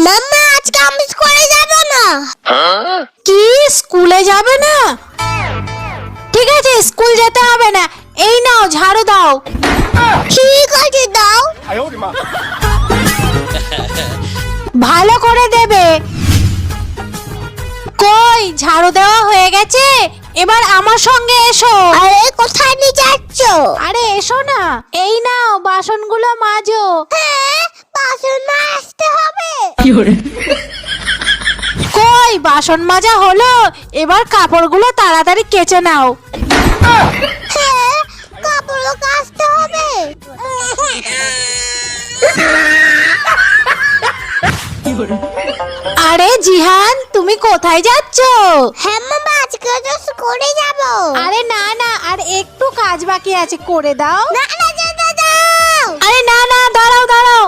মাম্মা আজকে আমি স্কুলে যাব না। কি স্কুলে যাবে না? ঠিক আছে, স্কুল যেতে হবে না। এই নাও ঝাড়ু দাও। ঠিক আছে দাও। ভালো করে দেবে। কই ঝাড়ু দেওয়া হয়ে গেছে? এবার আমার সঙ্গে এসো। আরে কোথায় নিয়ে যাচ্ছ? আরে এসো না। এই নাও বাসনগুলো মাজো। হ্যাঁ, বাসন মাজতে হবে। কই বাসন মাজা হলো? এবার কাপড়গুলো তাড়াতাড়ি কেচে নাও। হ্যাঁ, কাপড়ও কাচতে হবে। আরে জিহান, তুমি কোথায় যাচ্ছ? হ্যাঁ মাম্মা আজকে তো স্কুলে যাব। আরে না না, আর একটু কাজ বাকি আছে, করে দাও। না না যেতে দাও। আরে না না, দাঁড়াও দাঁড়াও।